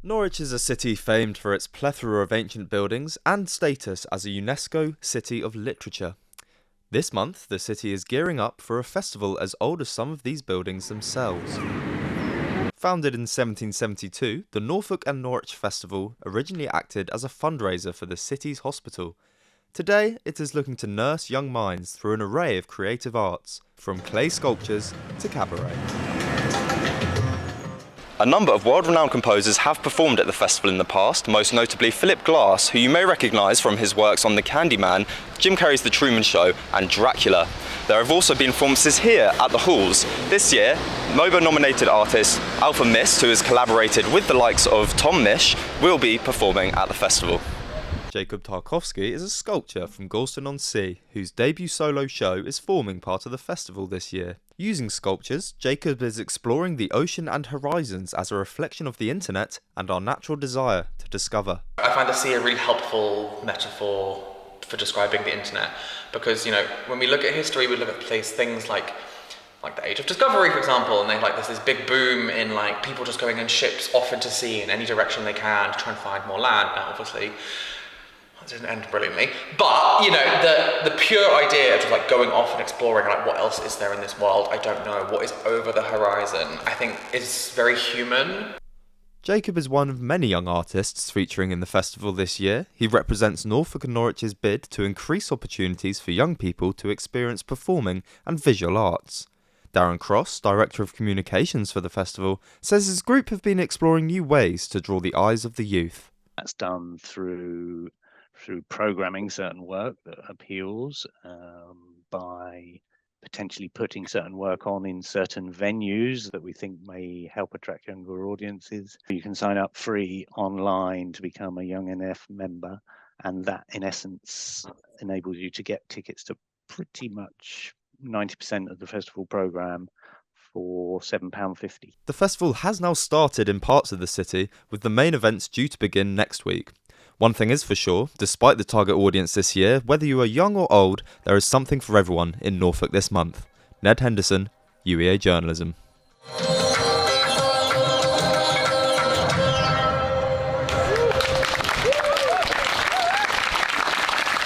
Norwich is a city famed for its plethora of ancient buildings and status as a UNESCO City of Literature. This month, the city is gearing up for a festival as old as some of these buildings themselves. Founded in 1772, the Norfolk and Norwich Festival originally acted as a fundraiser for the city's hospital. Today, it is looking to nurse young minds through an array of creative arts, from clay sculptures to cabaret. A number of world-renowned composers have performed at the festival in the past, most notably Philip Glass, who you may recognise from his works on The Candyman, Jim Carrey's The Truman Show and Dracula. There have also been performances here at the halls. This year, MOBO-nominated artist Alpha Mist, who has collaborated with the likes of Tom Misch, will be performing at the festival. Jacob Tarkowski is a sculptor from Galston-on-Sea, whose debut solo show is forming part of the festival this year. Using sculptures, Jacob is exploring the ocean and horizons as a reflection of the internet and our natural desire to discover. I find the sea a really helpful metaphor for describing the internet, because, when we look at history, we look at things like the Age of Discovery, for example, and there's this big boom in people just going in ships off into sea in any direction they can to try and find more land. Now, obviously, that didn't end brilliantly, but the pure idea of just going off and exploring what else is there in this world, I don't know, what is over the horizon, I think is very human. Jacob is one of many young artists featuring in the festival this year. He represents Norfolk and Norwich's bid to increase opportunities for young people to experience performing and visual arts. Darren Cross, Director of Communications for the festival, says his group have been exploring new ways to draw the eyes of the youth. That's done through programming certain work that appeals, by potentially putting certain work on in certain venues that we think may help attract younger audiences. You can sign up free online to become a Young NF member, and that in essence enables you to get tickets to pretty much 90% of the festival programme for £7.50. The festival has now started in parts of the city, with the main events due to begin next week. One thing is for sure, despite the target audience this year, whether you are young or old, there is something for everyone in Norfolk this month. Ned Henderson, UEA Journalism.